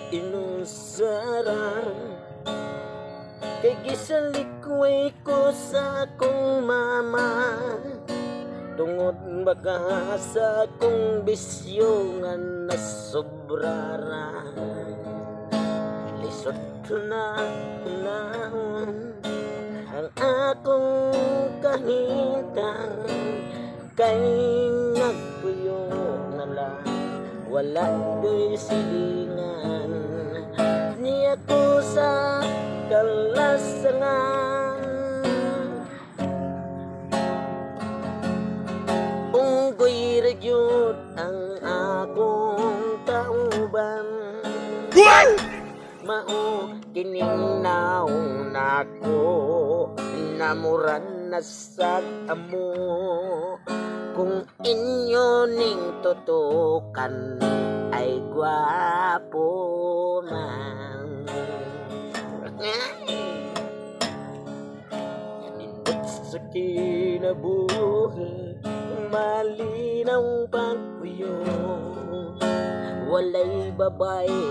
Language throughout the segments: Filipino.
inusarang kay gisalikway ko sa akong mama tungod baka sa akong bisyo nga nasobrara lisod na naon ang akong kahintang kay nagpuyo na lang wala do'y silingan niya ko sa kalasangan unggoy ragyod ang akong tauban mao kining naong nako namuran na sa amo kung inyo ning tutukan ay gwapo man nindot sa kinabuhi malinaw pagpuyo walay babae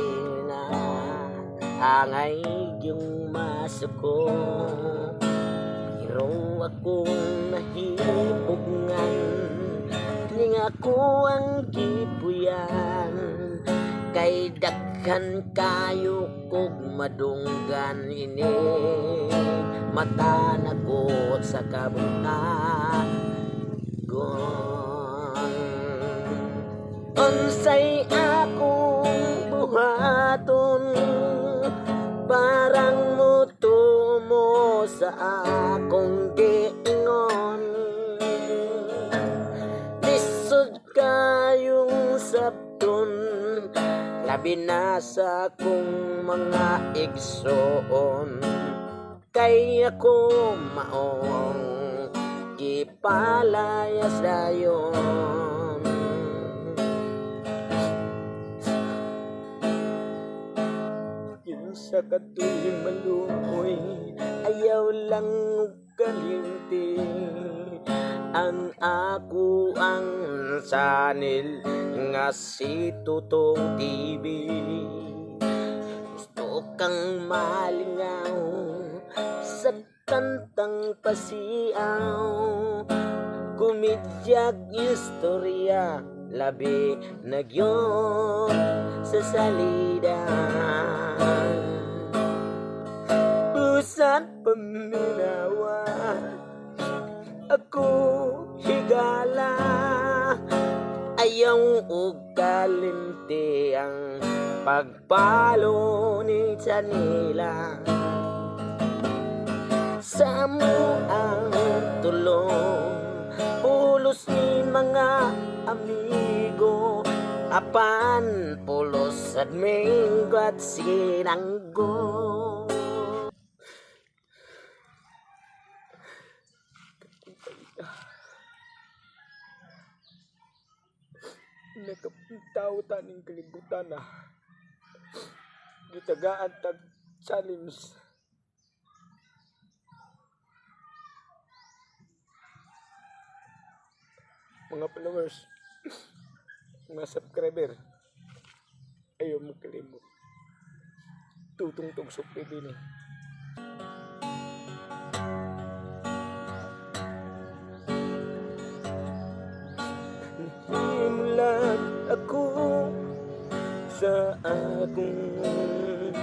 na angay yung masuko pero akong nahimugngan ning ako ang gipuyan kay daghan kayo kog madunggan ini mata nagot sa kabuntagon unsay akong buhaton parang mutumo sa akong giingon lisod kayong sabton labi na sa akong mga igsoon kay ako maong gipalayas dayon yung sa katuloy malumoy ayaw lang kalinti ang ako ang sanil nga si Tutong TV gusto kang malingaw sa kantang pasiaw komedyag istorya labi nagyon sa salida busan paminawa ako higala ayaw og kalinti ang pagpalo ni Chanila sa mo ang tulong pulos ni mga amigo apan pulos at minggo at sinanggo nagkapintaw taning kalibutan na gitagaan tag challenge mga followers mga subscriber ayaw mo kalimot tutong tugsok din eh himulan ako sa akong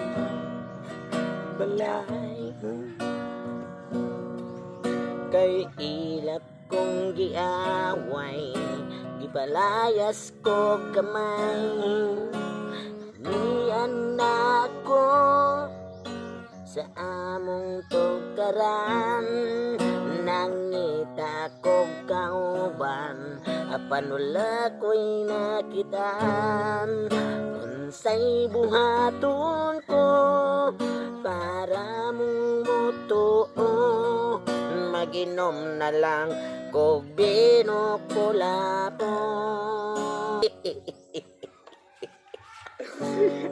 balay kay ilap kong giaway gipalayas ko kamay niyan ako sa among tukaran nangita ko kauban apan wala ko'y nakitaan unsay buhaton ko para mong mutuo maginom na lang ko binukulapo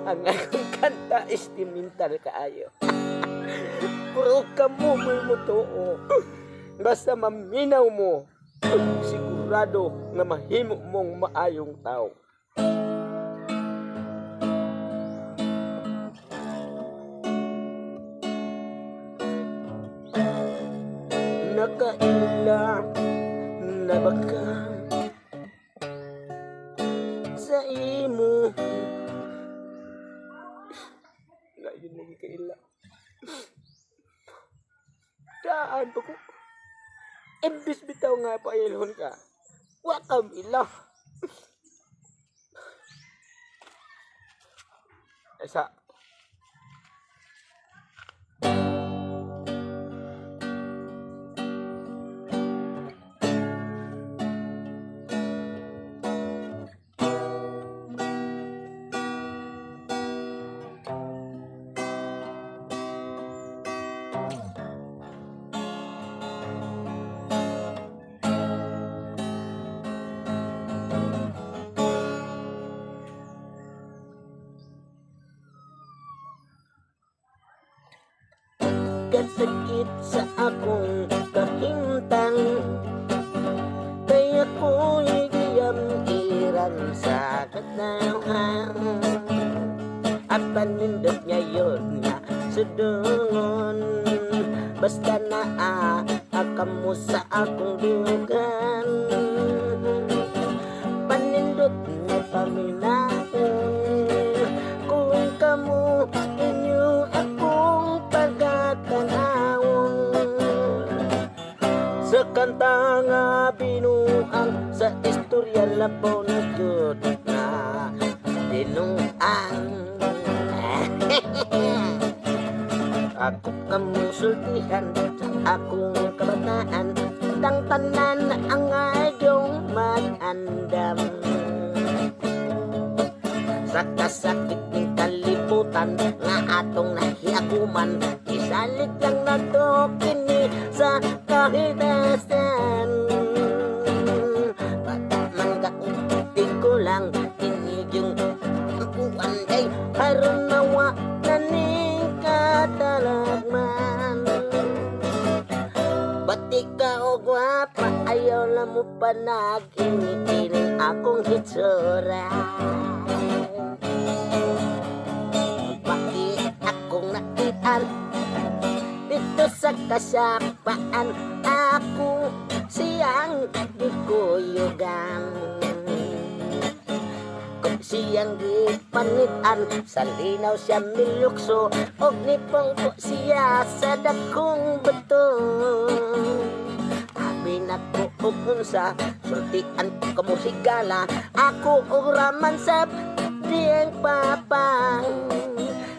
ang akong kanta istimental kaayo puro ka mo mutuo basta maminaw mo sigurado nga mahimo mong maayong tao nakaila na baka sa imo. Lain lagi kaila. Daan pa ko. Imbis bitaw nga pailhon ka. Wa ka mila. Esa. Kasakit sa akong kahimtang, kaya ko'y gayam iran sa katawhan. At panindot ngayon na sudungon, basta naakam mo sa akong dugan. Panindot na paminahon, kung kamo inyo akong pagkatanawon. Sa kanta nga binuang, sa istorya labaw na jud na binuang. Ako kamusultihan sa akong kabataan, tang tanan ang ayong mag-andam. Sa kasakit ng kalibutan nga atong nahiaguman, isalit lang na to kini sa kahitasan. Bata man kaunti ko lang kini yung ampuan, ay haron nawa na ning katalagman. Ba't ikaw gwapa, ayaw lang mo pa nag-inikiling akong hitsura. Bakit akong nakitaan dito sa kasapaan, ako siyang gikuyugan. Kung siyang gipanitan, sa linaw siya milukso, og nipong po siya sa dakong bato. Abi na ko og unsa, sultian ko kamusigala, ako og raman sa diyang papang.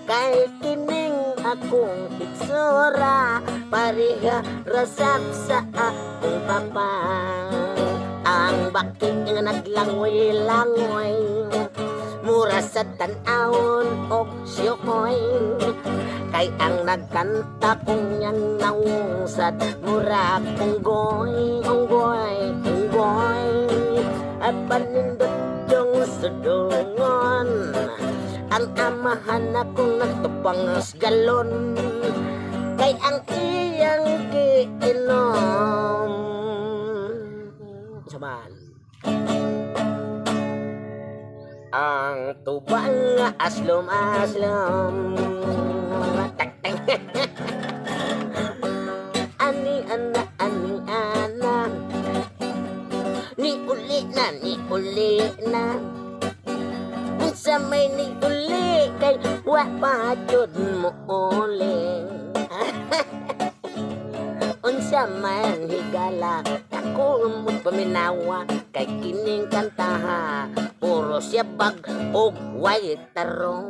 Kay kining akong itsura, pareha rasap sa akong papang. Ang baking nga naglangoy-langoy, mura sa tanawon og siyokoy. Kay ang nagkanta kong yang naungsad, mura unggoy, unggoy, unggoy. At panindot yung sudungon, ang amahan akong nagtupang galon. Kay ang iyang giinom. Saman ang tubang nga aslom-aslom. Ani ana ni uli na sa may ni uli, kay wa pa jud mo uli. Unsa man higala, ako umot paminawa, kay kining kantaha puro siya bag og way tarong.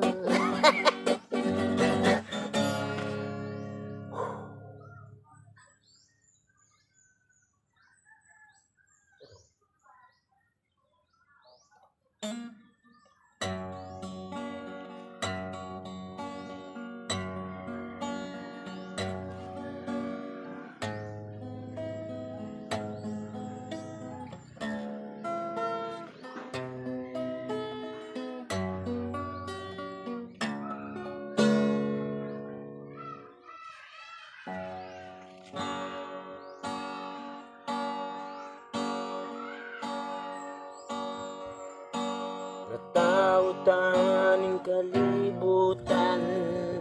Natautan kalibutan,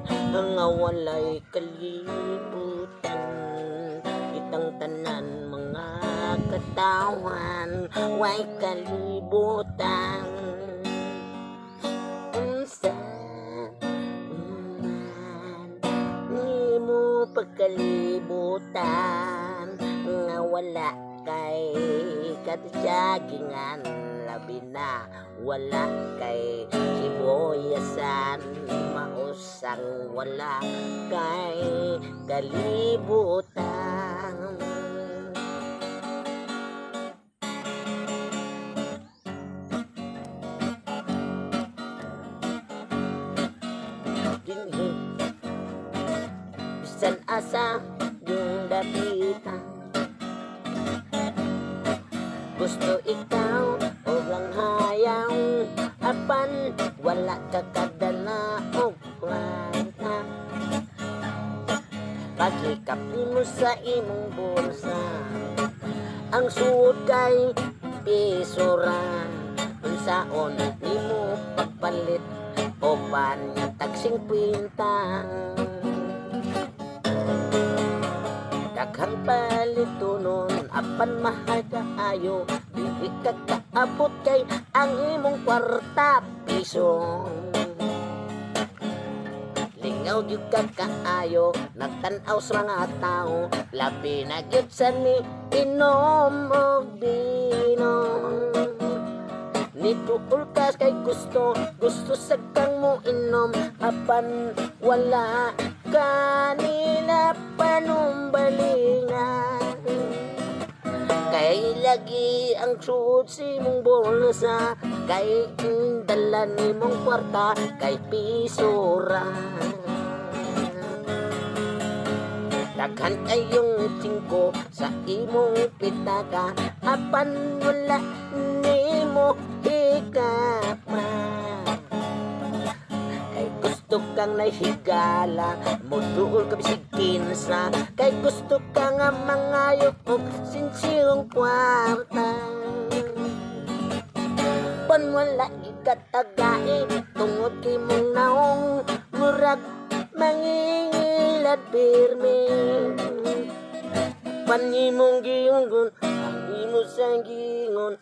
ang awalay kalibutan, itang tanan katawan way kalibutan unsa man nimo pagkalibutan nga wala kay katyagingan labi na wala kay siboyasan mausang wala kay kalibutan dinhi bisan asa yung dapitan gusto ikaw o lang hayaw apan wala ka kadala o kwarta paglikap mo sa imong bulsa ang suod kay pisura unsaon nimo pagpalit o tagsing pinta daghang palitunon apan mahal kaayo dili ka kaabot kay ang imong kwarta piso lingaw gyud ka kaayo nagtan-aw sa mga tao labi na gyud sa ni inom og bino nituol ka kay gusto sa kang mo inom apan wala kanila panumbalingan kay lagi ang suot si mong bolsa kay dalan ni mong kwarta kay pisura daghan kayong tingko sa imong pitaka apan wala nimo hikapa gusto kang nahigala moduol ka bisig kinsa kay gusto ka nga mangayo og sinsirong kwarta pan wala ikatagain tungod kay mong naong murag mangingilad pirmi panimong giungon ang imo sang gingon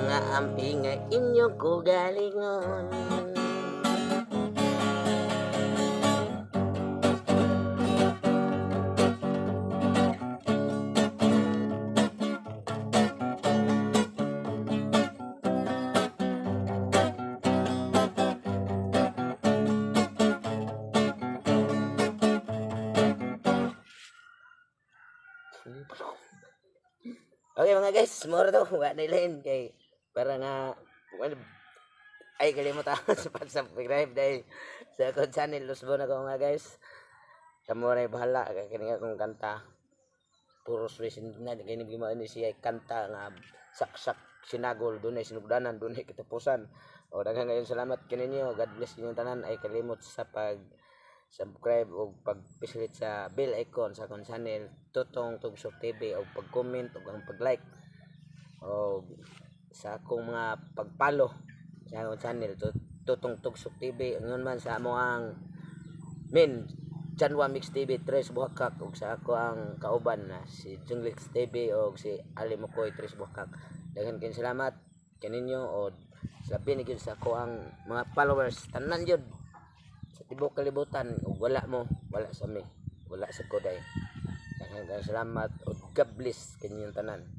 nga ampi nga inyo ko galingon okay mga guys, more to wala nila kay para nga ay kalimutan sa pag-subscribe dahil sa akong channel lusbo na ko mga guys sa more bahala kay kini akong kanta puro swing na kini gimana ni siya kanta nga saksak sinagol dunay sinugdanan dunay katapusan o daghang ngayon salamat kininyo God bless inyong tanan ay kalimot sa pag subscribe o pag-pisit sa bell icon sa akong channel Tutong Tugsok TV o pag-comment o pag-like o sa akong mga pag-follow sa akong channel Tutong Tugsok TV ngayon man sa amo ang min Janwa Mix TV Tres Buhakak o sa ako ang kauban na si Junglix TV o si Ali Mokoy Tres Buhakak daghan kayong salamat kaninyo o sabihin gyud sa ako ang mga followers tanan yun sa tibok kalibutan wala mo wala sa mi wala sa koday daghang salamat o God bless kaninyong tanan.